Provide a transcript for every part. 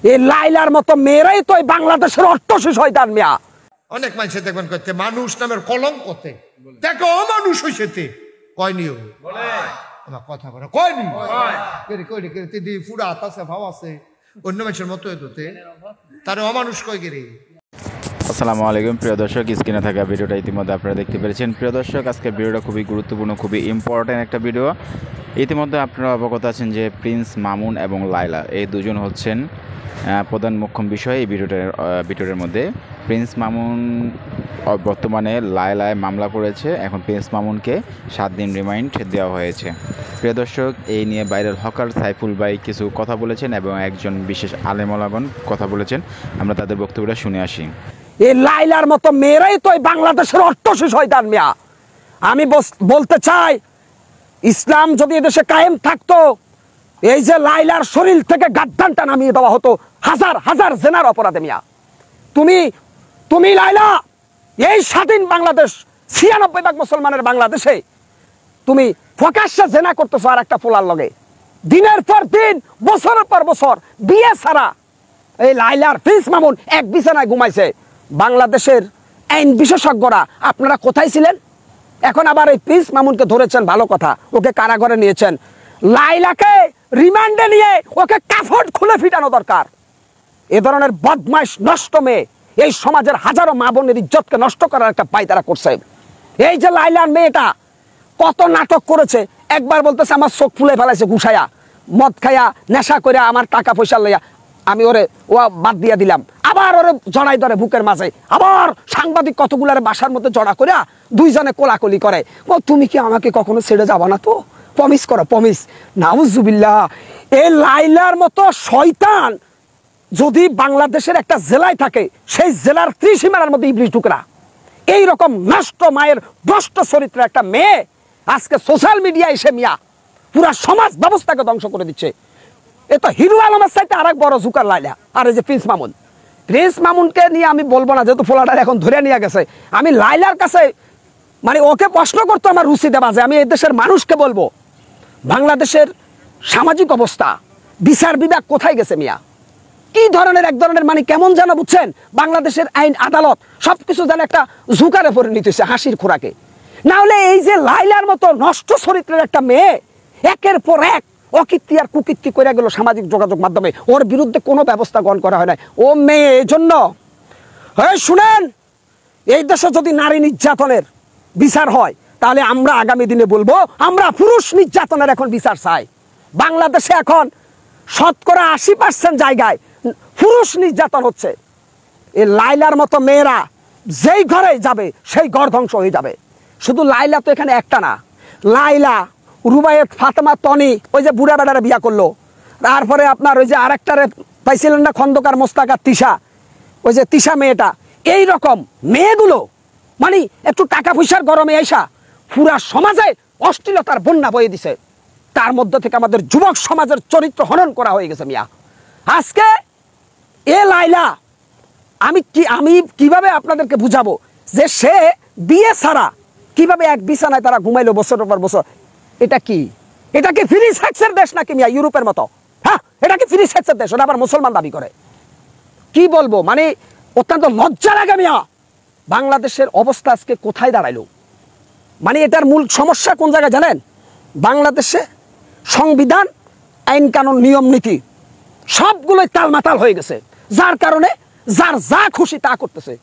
এই লাইলার মতো মেয়েরাই তো বাংলাদেশের অট্টশী শয়তান মিয়া। অনেক মানুষে দেখবেন করতে মানুষ নামের কলঙ্কতে দেখো অমানুষ হইছে কয়নিও আমার কথা বলে কয়নি দিদি ফুড়া আছে ভাব আছে অন্য মানুষের মতো হতে তারে অমানুষ কয় গেরে। আসসালামু আলাইকুম প্রিয় দর্শক, স্ক্রিনে থাকা ভিডিওটা ইতিমধ্যে আপনারা দেখতে পেরেছেন। প্রিয় দর্শক, আজকের ভিডিওটা খুবই গুরুত্বপূর্ণ, খুবই ইম্পর্ট্যান্ট একটা ভিডিও। ইতিমধ্যে আপনারা অবগত আছেন যে প্রিন্স মামুন এবং লাইলা এই দুজন হচ্ছেন প্রধান মুখ্য বিষয় এই ভিডিওটার মধ্যে। প্রিন্স মামুন বর্তমানে লাইলায় মামলা করেছে, এখন প্রিন্স মামুনকে 7 দিন রিমান্ড দেওয়া হয়েছে। প্রিয় দর্শক, এই নিয়ে ভাইরাল হকার সাইফুল ভাই কিছু কথা বলেছেন এবং একজন বিশেষ আলেমওয়ালাগণ কথা বলেছেন। আমরা তাদের বক্তব্যটা শুনে আসি। এই লাইলার মতো মেয়েরাই তো বাংলাদেশের অট্টশী শয়তান মিয়া। আমি বলতে চাই, ইসলাম যদি এদেশে কায়েম থাকতো, এই যে লাইলার শরীর থেকে গাদ্দানটা নামিয়ে দেওয়া হতো হাজার হাজার জেনার অপরাধে মিয়া। তুমি লাইলা, এই স্বাধীন বাংলাদেশ 96% মুসলমানের বাংলাদেশে তুমি প্রকাশ্যে জেনা করতেছো আর একটা পোলার লগে, দিনের পর দিন বছরের পর বছর বিয়ে ছাড়া। এই লাইলার প্রিন্স মামুন এক বিছানায় ঘুমাইছে। বাংলাদেশের আইন বিশেষজ্ঞরা আপনারা কোথায় ছিলেন? এখন আবার এই প্রিন্স মামুনকে ধরেছেন, ভালো কথা, ওকে কারাগারে নিয়েছেন। লাইলাকে রিমান্ডে নিয়ে ওকে কাফট খুলে ফিটানো দরকার। এ ধরনের বদমাইশ নষ্ট মেয়ে এই সমাজের হাজারো মা বোনের ইজ্জতকে নষ্ট করার একটা পায়তারা করছে। এই যে লাইলার মেয়েটা কত নাটক করেছে, একবার বলতেছে আমার চোখ ফুলে ফেলাইছে গুছাইয়া, মদ খাইয়া নেশা করে আমার টাকা পয়সা লইয়া আমি ওরে ও বাদ দিয়া দিলাম, আবার ওরে জড়াই ধরে বুকের মাঝে, আবার সাংবাদিক কতগুলার বাসার মধ্যে জড়া করে দুইজনে কোলাকুলি করে। ও তুমি কি আমাকে কখনো ছেড়ে যাবা না? তো প্রমিস করো, প্রমিস। নাউজুবিল্লাহ, এই লাইলার মতো শয়তান যদি বাংলাদেশের একটা জেলায় থাকে, সেই জেলার ত্রিসীমানার মধ্যে ইবলিশ ঢুকরা। এইরকম নষ্ট মায়ের ভ্রষ্ট চরিত্রের একটা মেয়ে আজকে সোশ্যাল মিডিয়া এসে মিয়া পুরা সমাজ ব্যবস্থাকে ধ্বংস করে দিচ্ছে। এ তো হিরো আলমের চাইতে আরেক বড় জুকার লাইলা। আর এই যে প্রিন্স মামুন, প্রিন্স মামুনকে নিয়ে আমি বলবো না, যেহেতু ফোলাটার এখন ধরে নিয়ে গেছে। আমি লাইলার কাছে মানে ওকে প্রশ্ন করতে আমার রুচি দেওয়া যায়। আমি এই দেশের মানুষকে বলবো, বাংলাদেশের সামাজিক অবস্থা, বিচার বিভাগ কোথায় গেছে মিয়া? কি ধরনের এক ধরনের মানে কেমন যেন বুঝছেন, বাংলাদেশের আইন আদালত সবকিছু যেন একটা জুকারে পরিণত হয়েছে, হাসির খোরাকে। না হলে এই যে লাইলার মতো নষ্ট চরিত্রের একটা মেয়ে একের পর এক অকীর্তি আর কুকীর্তি করে গেল সামাজিক যোগাযোগ মাধ্যমে, ওর বিরুদ্ধে কোনো ব্যবস্থা গ্রহণ করা হয় না। ও মেয়ে এই জন্য শুনেন, এই দেশে যদি নারী নির্যাতনের বিচার হয়, তাহলে আমরা আগামী দিনে বলবো আমরা পুরুষ নির্যাতনের এখন বিচার চাই। বাংলাদেশে এখন 80% জায়গায় পুরুষ নির্যাতন হচ্ছে। এই লাইলার মতো মেয়েরা যেই ঘরে যাবে সেই ঘর ধ্বংস হয়ে যাবে। শুধু লাইলা তো এখানে একটা না, লাইলা, রুবায়েত, ফাতেমা, তনি, ওই যে বুড়া বেড়ারে বিয়া করলো, তারপরে আপনার ওই যে আরেকটারে পাইছিলেন না খন্দকার মোস্তাকা, তিশা, ওই যে তিশা মেয়েটা। এই রকম মেয়েগুলো মানে একটু টাকা পয়সার গরমে আইসা পুরা সমাজে অশ্লীলতার বন্যা বয়ে দিছে। তার মধ্যে থেকে আমাদের যুবক সমাজের চরিত্র হনন করা হয়ে গেছে মিয়া। আজকে এ লাইলা আমি কিভাবে আপনাদেরকে বুঝাবো যে সে বিয়ে ছাড়া কিভাবে এক বিছানায় তারা ঘুমাইলো বছরের পর বছর। এটা কি ফ্রি সেক্সের দেশ নাকি মিয়া? ইউরোপের মতো? হ্যাঁ, এটা কি ফ্রি সেক্সের দেশ? ওটা আবার মুসলমান দাবি করে। কি বলবো, মানে অত্যন্ত লজ্জা লাগে মিয়া। বাংলাদেশের অবস্থা আজকে কোথায় দাঁড়াইলো? মানে এটার মূল সমস্যা কোন জায়গায় জানেন? বাংলাদেশে সংবিধান, আইন কানুন, নিয়ম নীতি সবগুলোই তালমাতাল হয়ে গেছে, যার কারণে যার যা খুশি তা করতেছে।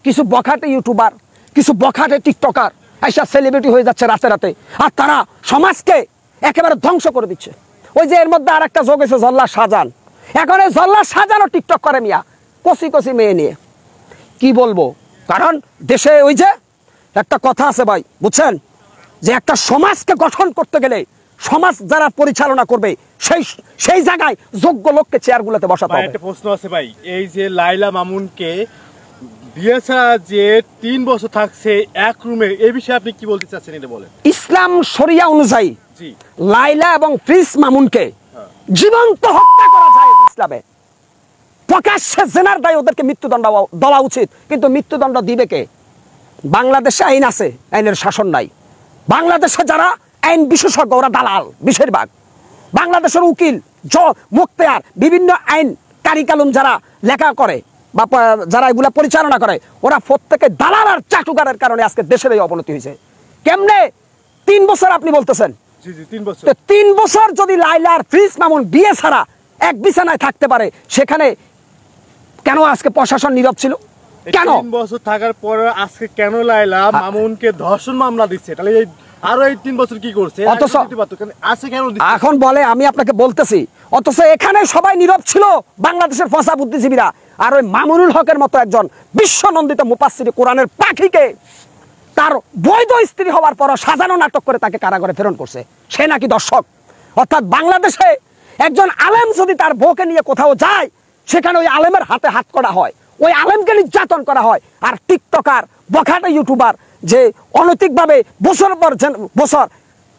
কিছু বখাটে ইউটিউবার, কিছু বখাটে টিকটকার আইসা সেলিব্রিটি হয়ে যাচ্ছে রাতে রাতে, আর তারা সমাজকে একেবারে ধ্বংস করে দিচ্ছে। ওই যে এর মধ্যে আর একটা যোগ হয়েছে জল্লা শাহজাহান। এখন এই জল্লা শাহজাহানও টিকটক করে মিয়া, কচি কচি মেয়ে নিয়ে। কি বলবো, কারণ দেশে ওই যে একটা কথা আছে ভাই, বুঝছেন, যে একটা সমাজকে গঠন করতে গেলে সমাজ যারা পরিচালনা করবে সেই জায়গায় যোগ্য লোককে চেয়ারগুলোতে বসাতে হবে। একটা প্রশ্ন আছে ভাই, এই যে লাইলা মামুনকে বিয়ে ছাড়া যে 3 বছর থাকছে এক রুমে, এই বিষয়ে আপনি কি বলতে চাচ্ছেন এটা বলেন। ইসলাম শরিয়া অনুযায়ী লাইলা এবং প্রিন্স মামুনকে জীবন্ত হত্যা করা যায় ইসলামে। প্রকাশ্যে জেনার দায় ওদেরকে মৃত্যুদণ্ড দেওয়া উচিত, কিন্তু মৃত্যুদণ্ড দিবে কে? বাংলাদেশে আইন আছে, আইনের শাসন নাই। বাংলাদেশে যারা আইন বিশেষজ্ঞ ওরা দালাল বেশিরভাগ। বাংলাদেশের উকিল, মুখতেয়ার, বিভিন্ন আইন কারিকালুম যারা লেখা করে বা যারা এগুলা পরিচালনা করে, ওরা প্রত্যেকে দালাল আর চাটুকারের কারণে আজকে দেশের এই অবনতি হয়েছে। কেমনে 3 বছর আপনি বলতেছেন? জি জি 3 বছর। 3 বছর যদি লাইলা আর প্রিন্স মামুন বিয়ে ছাড়া এক বিছানায় থাকতে পারে, সেখানে কেন আজকে প্রশাসন নীরব ছিল? কেন 3 বছর থাকার পরে আজকে কেন লাইলা মামুনকে ধর্ষণ মামলা দিচ্ছে? তাহলে এই আরো এই 3 বছর কি করছে? অথচ আজকে কেন দিচ্ছে? এখন বলে আমি আপনাকে বলতেছি, অথচ এখানে সবাই নীরব ছিল, বাংলাদেশের ফসা বুদ্ধিজীবীরা। আর ওই মামুনুল হকের মতো একজন বিশ্বনন্দিত মুফাসসির কোরআনের পাখিকে তার বৈধ স্ত্রী হওয়ার পর সাজানো নাটক করে তাকে কারাগারে প্রেরণ করছে, সে নাকি দর্শক। অর্থাৎ বাংলাদেশে একজন আলেম যদি তার বউকে নিয়ে কোথাও যায়, সেখানে ওই আলেমের হাতে হাত করা হয়, ওই আলেমকে নির্যাতন করা হয়। আর টিকটকার বখাটে ইউটিউবার যে অনৈতিকভাবে বছর পর বছর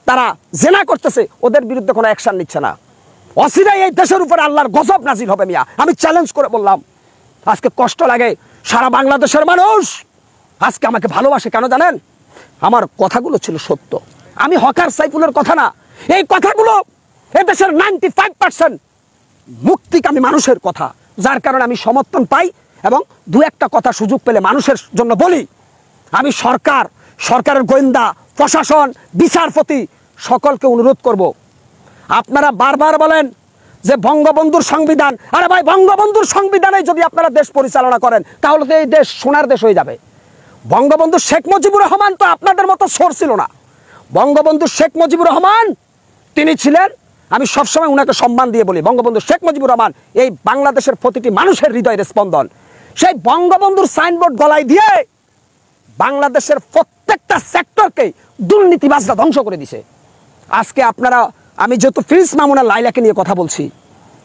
তারা জেনা করতেছে, ওদের বিরুদ্ধে কোনো অ্যাকশন নিচ্ছে না। অচিরেই এই দেশের উপরে আল্লাহর গজব নাজিল হবে মিয়া, আমি চ্যালেঞ্জ করে বললাম। আজকে কষ্ট লাগে, সারা বাংলাদেশের মানুষ আজকে আমাকে ভালোবাসে কেন জানেন? আমার কথাগুলো ছিল সত্য। আমি হকার সাইফুলের কথা না, এই কথাগুলো এদেশের 95% মুক্তিকামী মানুষের কথা, যার কারণে আমি সমর্থন পাই এবং 2-1টা কথা সুযোগ পেলে মানুষের জন্য বলি। আমি সরকারের গোয়েন্দা, প্রশাসন, বিচারপতি সকলকে অনুরোধ করব, আপনারা বারবার বলেন যে বঙ্গবন্ধুর সংবিধান, আরে ভাই বঙ্গবন্ধুর সংবিধানে যদি আপনারা দেশ পরিচালনা করেন, তাহলে তো এই দেশ সোনার দেশ হয়ে যাবে। বঙ্গবন্ধু শেখ মুজিবুর রহমান তো আপনাদের মতো সোর ছিল না। বঙ্গবন্ধু শেখ মুজিবুর রহমান তিনি ছিলেন, আমি সবসময় উনাকে সম্মান দিয়ে বলি, বঙ্গবন্ধু শেখ মুজিবুর রহমান এই বাংলাদেশের প্রতিটি মানুষের হৃদয়ের স্পন্দন। সেই বঙ্গবন্ধুর সাইনবোর্ড গলায় দিয়ে বাংলাদেশের প্রত্যেকটা সেক্টরকে দুর্নীতিবাজরা ধ্বংস করে দিছে। আজকে আপনারা, আমি যেহেতু প্রিন্স মামুনা লাইলাকে নিয়ে কথা বলছি,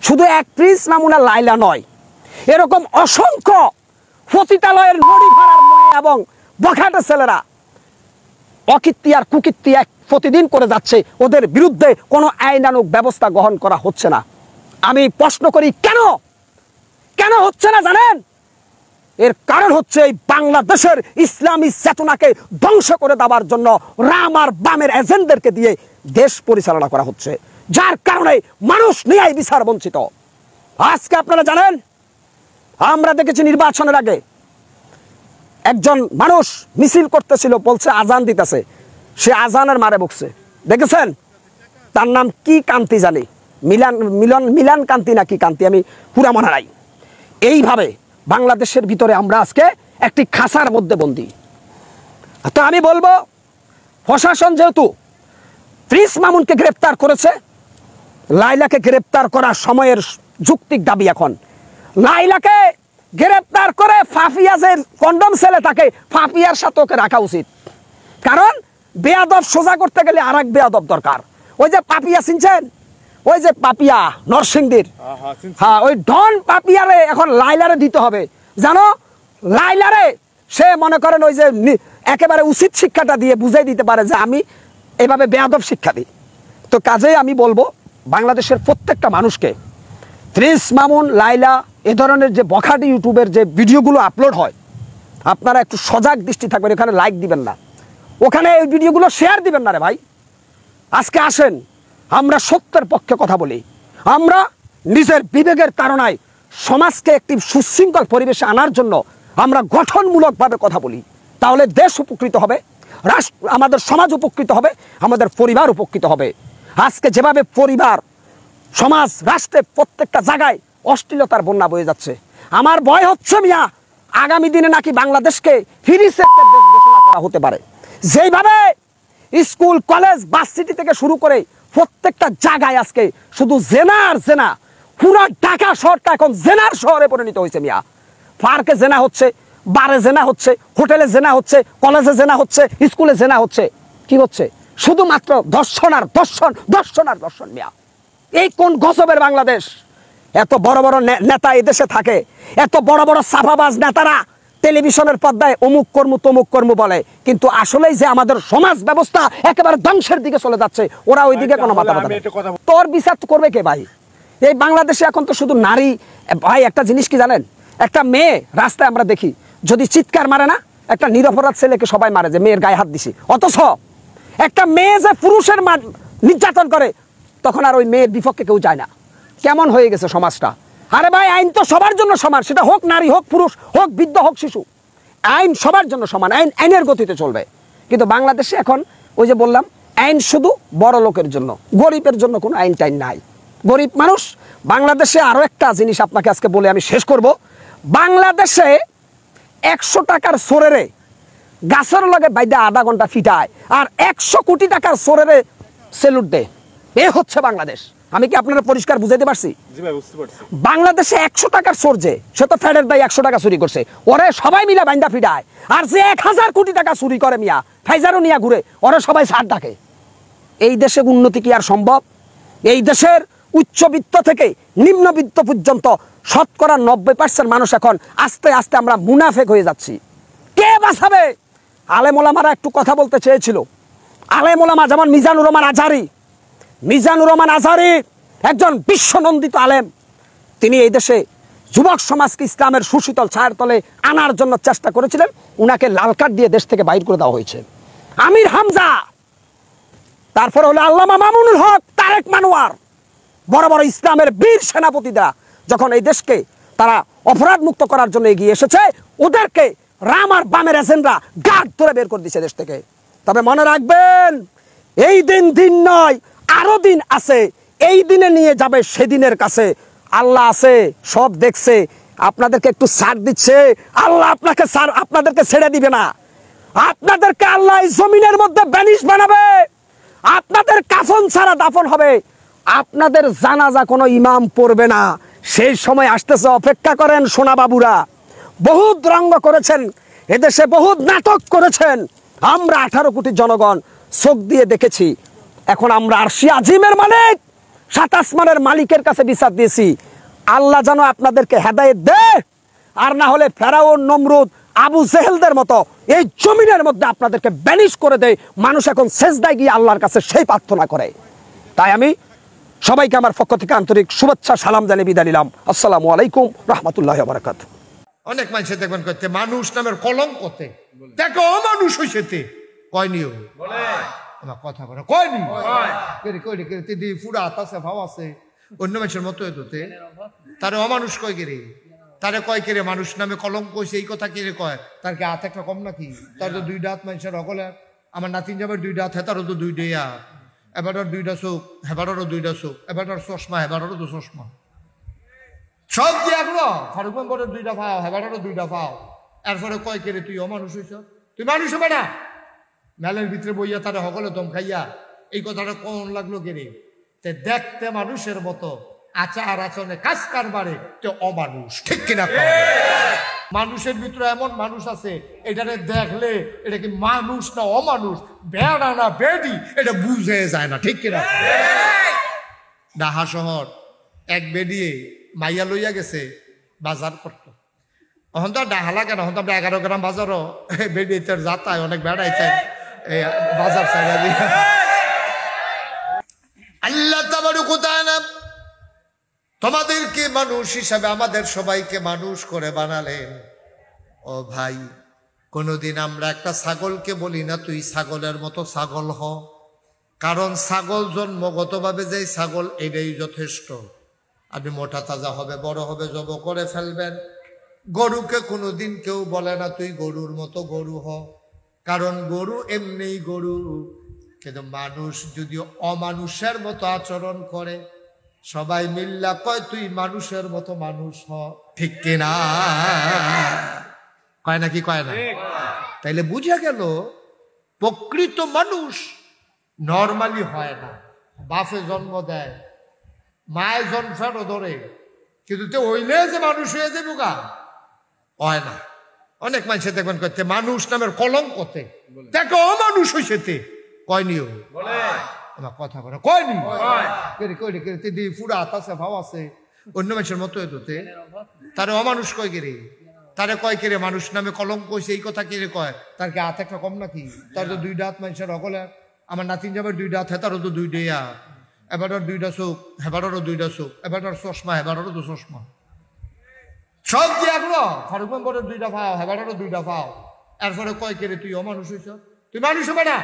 শুধু এক প্রিন্স মামুনা লাইলা নয়, এরকম অসংখ্য পতিতালয়ের নড়ি ভাড়ার মেয়ে এবং বখাটে ছেলেরা অকীর্তি আর কুকীর্তি এক প্রতিদিন করে যাচ্ছে, ওদের বিরুদ্ধে কোনো আইনানুগ ব্যবস্থা গ্রহণ করা হচ্ছে না। আমি প্রশ্ন করি কেন হচ্ছে না জানেন? এর কারণ হচ্ছে এই বাংলাদেশের ইসলামী চেতনাকে ধ্বংস করে দেওয়ার জন্য রাম আর বামের এজেন্টদেরকে দিয়ে দেশ পরিচালনা করা হচ্ছে, যার কারণে মানুষ ন্যায় বিচার বঞ্চিত। আজকে আপনারা জানেন, আমরা দেখেছি নির্বাচনের আগে একজন মানুষ মিছিল করতেছিল, বলছে আজান দিতেছে, সে আজানের মারে বকছে, দেখেছেন? তার নাম কি কান্তি জানি, মিলান কান্তি না কি কান্তি, আমি পুরা মনে নাই। এইভাবে বাংলাদেশের ভিতরে আমরা আজকে একটি খাঁচার মধ্যে বন্দী। তো আমি বলবো, প্রশাসন যেহেতু প্রিন্স মামুনকে গ্রেপ্তার করেছে, লাইলাকে গ্রেপ্তার করার সময়ের যৌক্তিক দাবি এখন লাইলাকে গ্রেপ্তার করে ফাফিয়া যে কন্ডম সেলে তাকে ফাফিয়ার সাথে ওকে রাখা উচিত। কারণ বেয়াদব সোজা করতে গেলে আর এক বেয়াদব দরকার। ওই যে পাপিয়া চিনছেন, ওই যে পাপিয়া নরসিংদীর, হ্যাঁ ওই ডন পাপিয়ারে এখন লাইলারে দিতে হবে। জানো লাইলারে সে মনে করেন ওই যে একেবারে উচিত শিক্ষাটা দিয়ে বুঝাই দিতে পারে যে আমি এভাবে বেয়াদব শিক্ষা দিই। তো কাজেই আমি বলবো বাংলাদেশের প্রত্যেকটা মানুষকে, প্রিন্স মামুন, লাইলা, এ ধরনের যে বখাটি ইউটিউবের যে ভিডিওগুলো আপলোড হয়, আপনারা একটু সজাগ দৃষ্টি থাকবেন, এখানে লাইক দিবেন না, ওখানে এই ভিডিওগুলো শেয়ার দিবেন না রে ভাই। আজকে আসেন আমরা সত্যের পক্ষে কথা বলি, আমরা নিজের বিবেকের তাড়নায় সমাজকে একটি সুশৃঙ্খল পরিবেশে আনার জন্য আমরা গঠনমূলকভাবে কথা বলি, তাহলে দেশ উপকৃত হবে, রাষ্ট্র, আমাদের সমাজ উপকৃত হবে, আমাদের পরিবার উপকৃত হবে। আজকে যেভাবে পরিবার, সমাজ, রাষ্ট্রে প্রত্যেকটা জায়গায় অশ্লীলতার বন্যা বয়ে যাচ্ছে, আমার ভয় হচ্ছে মিয়া আগামী দিনে নাকি বাংলাদেশকে ফ্রি সেক্টর দেশ ঘোষণা করা হতে পারে। যেইভাবে স্কুল, কলেজ, ভার্সিটি থেকে শুরু করে প্রত্যেকটা জায়গায় আজকে শুধু জেনা আর জেনা, পুরো ঢাকা শহরটা এখন জেনার শহরে পরিণত হয়েছে মিয়া। পার্কে জেনা হচ্ছে, বারে জেনা হচ্ছে, হোটেলে জেনা হচ্ছে, কলেজে জেনা হচ্ছে, স্কুলে জেনা হচ্ছে। কি হচ্ছে? শুধুমাত্র দর্শন আর দর্শন, দর্শন আর দর্শন মিয়া। এই কোন গজবের বাংলাদেশ? এত বড় বড় নেতা এদেশে থাকে, এত বড় বড় সাফাবাজ নেতারা টেলিভিশনের পর্দায় অমুক কর্ম তমুক কর্ম বলে, কিন্তু আসলেই যে আমাদের সমাজ ব্যবস্থা একেবারে ধ্বংসের দিকে চলে যাচ্ছে, ওরা ওই দিকে কোনো মাথা ব্যথা নেই। তোর বিচার তো করবে কে ভাই? এই বাংলাদেশে এখন তো শুধু নারী। ভাই একটা জিনিস কি জানেন, একটা মেয়ে রাস্তায় আমরা দেখি যদি চিৎকার মারে না, একটা নিরপরাধ ছেলেকে সবাই মারে যে মেয়ের গায়ে হাত দিছি, অথচ একটা মেয়ে যে পুরুষের নির্যাতন করে তখন আর ওই মেয়ের বিপক্ষে কেউ যায় না। কেমন হয়ে গেছে সমাজটা? আরে ভাই, আইন তো সবার জন্য সমান, সেটা হোক নারী, হোক পুরুষ, হোক বৃদ্ধ, হোক শিশু। আইন সবার জন্য সমান, আইনের গতিতে চলবে। কিন্তু বাংলাদেশে এখন ওই যে বললাম, আইন শুধু বড় লোকের জন্য, গরিবের জন্য কোনো আইন টাইন নাই। গরিব মানুষ বাংলাদেশে, আরো একটা জিনিস আপনাকে আজকে বলে আমি শেষ করব। বাংলাদেশে 100 টাকার সোরেরে গাছের লগে বাইদা আধা ঘন্টা ফিটায়, আর 100 কোটি টাকার সোরেরে সেলুট দেয়। এ হচ্ছে বাংলাদেশ। আমি কি আপনারা পরিষ্কার বুঝাইতে পারছি? জি ভাই, বুঝতে পারছি। বাংলাদেশে 100 টাকার চোর, যে সে তো ফেডের ভাই 100 টাকা চুরি করছে, ওরে সবাই মিলে বাইন্দা ফিটায়। আর যে 1000 কোটি টাকা চুরি করে মিয়া, ফাইজারও নিয়া ঘুরে, ওরে সবাই ছাড় ডাকে। এই দেশে উন্নতি কি আর সম্ভব? এই দেশের উচ্চবিত্ত থেকে নিম্নবিত্ত পর্যন্ত 90% মানুষ এখন আস্তে আস্তে আমরা মুনাফেক হয়ে যাচ্ছি। কে বাঁচাবে? আলেম ওলামারা একটু কথা বলতে চেয়েছিল। আলেম ওলামা যেমন মিজানুর রহমান আজহারী একজন বিশ্বনন্দিত আলেম। তিনি এই দেশে যুবক সমাজকে ইসলামের সুশীতল ছায়ার তলে আনার জন্য চেষ্টা করেছিলেন। উনাকে লাল কার্ড দিয়ে দেশ থেকে বাইর করে দেওয়া হয়েছে। আমির হামজা, তারপর হলো আল্লামা মামুনুল হক, তারেক মানোয়ার, বড় বড় ইসলামের বীর সেনাপতিরা যখন এই দেশকে তারা অপরাধ মুক্ত করার জন্য এগিয়ে এসেছে, ওদেরকে রাম আর বামের এজেন্টরা গার্ড ধরে বের করে দিয়েছে দেশ থেকে। তবে মনে রাখবেন, এই দিন নয়, আরো দিন আছে। এই দিনে নিয়ে যাবে সেদিনের কাছে। আল্লাহ আছে, সব দেখছে। আপনাদেরকে একটু ছাড় দিচ্ছে, আল্লাহ আপনাদেরকে ছেড়ে দিবে না। আপনাদেরকে আল্লাহ এই জমিনের মধ্যে ব্যানিশ বানাবে। আপনাদের কাফন ছাড়া দাফন হবে। আপনাদের জানাজা কোনো ইমাম পড়বে না। সেই সময় আসতেছে, অপেক্ষা করেন সোনা বাবুরা। বহুত রঙ্গ করেছেন এদেশে, বহুত নাটক করেছেন। আমরা 18 কোটি জনগণ চোখ দিয়ে দেখেছি। এখন আমরা আরশি আজিমের মালিক, 7 আসমানের মালিকের কাছে বিচার দিয়েছি। আল্লাহ যেন আপনাদেরকে হেদায়েত দেয়, আর না হলে ফেরাউন, নমরুদ, আবু জেহেলদের মতো এই জমিনের মধ্যে আপনাদেরকে ব্যানিশ করে দেয়। মানুষ এখন সেজদায় গিয়ে আল্লাহর কাছে সেই প্রার্থনা করে। তাই আমি সবাইকে আমার পক্ষ থেকে আন্তরিক শুভেচ্ছা সালাম জানিয়ে বিদায় নিলাম। আসসালামু আলাইকুম রাহমাতুল্লাহি ওয়া বারাকাতুহু। অনেক মানুষে দেখবেন করতে মানুষ নামের কলঙ্কতে দেখো অমানুষ হইছেতে কয়নিও আমার কথা বলে কয়নি দিদি ফুরা আছে ভাব আছে অন্য মানুষের মতো হইতে তারে অমানুষ কয় গেরে, তারে কয় কেরে মানুষ নামে কলঙ্ক হয়েছে, এই কথা কেড়ে কয়। তার কি হাত একটা কম নাকি? তার তো 2টা হাত মানুষের সকলে। আমার নাতিন যাবার 2টা হাত, হেতারও তো 2টাই হাত। এবারও 2টা চোখ, হেবারও 2টা চোখ, এবারও চশমা, হেবারও তো চশমা। সব দিয়ে এগুলো ফারুক মেম্বরের 2টা পাও, হেবারও 2টা পাও। এরপরে কয় কেরে তুই অমানুষ হইছ, তুই মানুষ হবে না। মেলের ভিতরে বইয়া তারা সকলে দম খাইয়া এই কথাটা কোন লাগলো কেরে? তে দেখতে মানুষের মতো, আচার আচরণে কাজ কারবারে তো অমানুষ, ঠিক কিনা? মানুষের ভিতরে এমন মানুষ আছে, এটারে দেখলে এটা কি মানুষ না অমানুষ, বেড়া না বেডি, এটা বুঝে যায় না, ঠিক কিনা? ঢাকা শহর এক বেডিয়ে মাইয়া লইয়া গেছে বাজার করতো। এখন তো ডাহা লাগে না, এখন তো আমরা 11 গ্রাম বাজারও বেডিয়ে যাতায় অনেক বেড়াইতে বাজার চাইয়া দিয়ে। আল্লাহ তোমাদেরকে মানুষ হিসাবে আমাদের সবাইকে মানুষ করে বানালেন। ও ভাই, কোনোদিন আমরা একটা ছাগলকে বলি না তুই ছাগলের মতো ছাগল হ, কারণ ছাগল জন্মগতভাবে যে ছাগল এটাই যথেষ্ট। আপনি মোটা তাজা হবে, বড় হবে, জব করে ফেলবেন। গরুকে কোনোদিন কেউ বলে না তুই গরুর মতো গরু হ, কারণ গরু এমনিই গরু। কিন্তু মানুষ যদি অমানুষের মতো আচরণ করে, সবাই মিল্লা কয় তুই মানুষের মতো মানুষ হ, ঠিক কিনা? কয় নাকি কয় না? তাইলে বুঝা গেল প্রকৃত মানুষ নর্মালি হয় না। বাপে জন্ম দেয়, মায়ে জন্মানো ধরে, কিন্তু তো হইলে যে মানুষ হয়ে যাবে গা, হয় না। অনেক মানুষে দেখবেন করতে মানুষ নামের কলঙ্কতে দেখো অমানুষ হইছেতে কয়নিও আমার কথা বলে কয়নি দিদি ফুরা হাত আছে ভাব আছে অন্য মানুষের মতো হইতে তারে অমানুষ কয় গেরে, তারে কয় কেরে মানুষ নামে কলঙ্ক হয়েছে, এই কথা কেড়ে কয়। তার কি হাত একটা কম নাকি? তার তো 2টা হাত মানুষের সকলে। আমার নাতিন যাবার 2টা হাত, হেতারও তো 2টাই হাত। এবারও 2টা চোখ, হেবারও 2টা চোখ, এবারও চশমা, হেবারও তো চশমা। সব দিয়ে এগুলো ফারুক মেম্বরের 2টা পাও, হেবারও 2টা পাও। এরপরে কয় কেরে তুই অমানুষ হইছ, তুই মানুষ হবে না।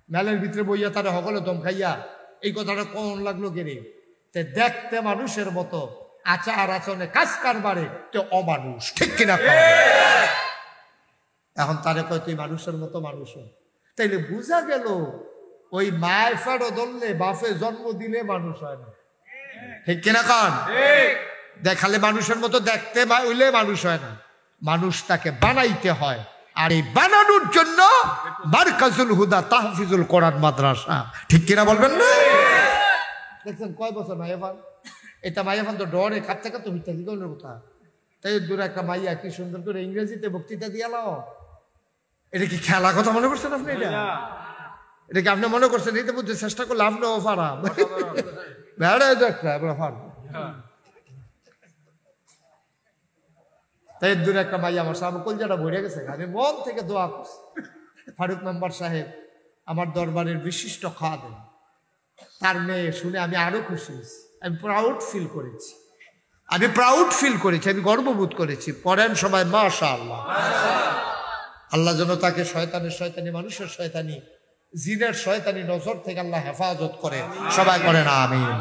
মেলের ভিতরে বইয়া তারা সকলে দম খাইয়া এই কথাটা কোন লাগলো কেরে? তে দেখতে মানুষের মতো, আচার আচরণে কাজ কারবারে তো অমানুষ, ঠিক কিনা? এখন তারে কয় তুই মানুষের মতো মানুষ হ। তাইলে বুঝা গেল ওই মায়ের ফেরো ধরলে বাপে জন্ম দিলে মানুষ হয় না, ঠিক কিনা? কান দেখালে মানুষের মতো দেখতে হইলে মানুষ হয় না, মানুষ তাকে বানাইতে হয়। আর এই বানানোর জন্য মারকাজুল হুদা তাহফিজুল কোরআন মাদ্রাসা, ঠিক কিনা বলবেন না? দেখছেন কয় বছর মাইয়াফান, এটা মাইয়াফান তো ডরে কাঁপতে কাঁপতে হইতে দিগলের কথা। তাই দূরে একটা মাইয়া কি সুন্দর করে ইংরেজিতে বক্তৃতা দিয়ালাও। এটা কি খেলা কথা মনে করছেন আপনি? এটা কি আপনি মনে করছেন? এটা বুঝতে চেষ্টা করলে আপনিও পারা বেড়া একটা ফার। তাই দূরে একটা মাইয়া আমার সামনে কলজাটা ভরে গেছে। আমি মন থেকে দোয়া করছি, ফারুক মেম্বার সাহেব আমার দরবারের বিশিষ্ট খাদেম, তার মেয়ে শুনে আমি আরো খুশি হয়েছি। আমি প্রাউড ফিল করেছি, আমি গর্ববোধ করেছি। পড়েন সবাই মাশাআল্লাহ। আল্লাহ যেন তাকে শয়তানের শয়তানি, মানুষের শয়তানি, জিনের শয়তানি নজর থেকে আল্লাহ হেফাজত করে, সবাই করেন আমিন।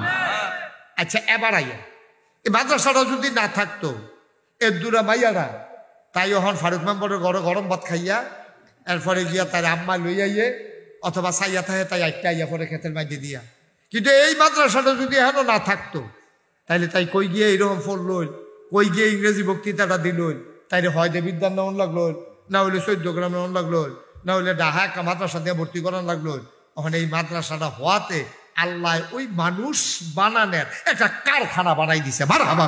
আচ্ছা এবার আইয়া এই মাদ্রাসাটা যদি না থাকতো, এর দুরা মাইয়ারা তাই এখন ফারুক মেম্বরের গরম ভাত খাইয়া এরপরে গিয়া তার আম্মা লইয়াইয়ে অথবা সাইয়া থাকে তাই একটা আইয়া পরে খেতের মাইতে দিয়া। কিন্তু এই মাদ্রাসাটা যদি এখন না থাকতো, তাইলে তাই কই গিয়ে এইরকম ফোন লইল, কই গিয়ে ইংরেজি বক্তৃতাটা দিল, তাইলে হয় দেবিদ্যার নেওয়ান লাগলো, না হইলে 14 গ্রাম নেওয়ান লাগলো, না হইলে ডাহা একটা মাদ্রাসা দিয়ে ভর্তি করান লাগলো। এখন এই মাদ্রাসাটা হওয়াতে আল্লাহ ওই মানুষ বানানোর একটা কারখানা বানাই দিছে। মারহাবা।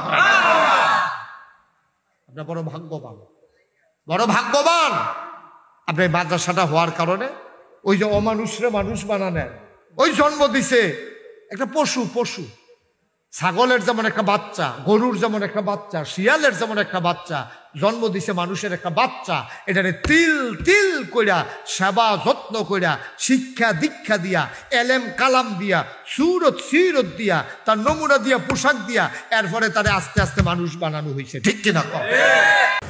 আপনার বড় ভাগ্যবান, বড় ভাগ্যবান আপনি। মাদ্রাসাটা হওয়ার কারণে ওই যে অমানুষরে মানুষ বানানোর ওই জন্ম দিছে একটা পশু, ছাগলের যেমন একটা বাচ্চা, গরুর যেমন একটা বাচ্চা, শিয়ালের যেমন একটা বাচ্চা, জন্ম দিছে মানুষের একটা বাচ্চা। এটারে তিল তিল কইরা সেবা যত্ন কইরা শিক্ষা দীক্ষা দিয়া এলেম কালাম দিয়া সুরত সিরত দিয়া তার নমুনা দিয়া পোশাক দিয়া এরপরে তারে আস্তে আস্তে মানুষ বানানো হয়েছে, ঠিক কিনা?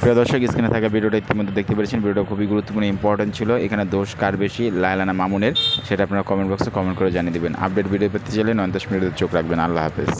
প্রিয় দর্শক, স্ক্রিনে থাকা ভিডিওটা ইতিমধ্যে দেখতে পেরেছেন। ভিডিওটা খুবই গুরুত্বপূর্ণ, ইম্পর্টেন্ট ছিল। এখানে দোষ কার বেশি, লায়লা না মামুনের, সেটা আপনারা কমেন্ট বক্সে কমেন্ট করে জানিয়ে দেবেন। আপডেট ভিডিও পেতে চাইলে 9-10 মিনিটের চোখ রাখবেন। আল্লাহ হাফেজ।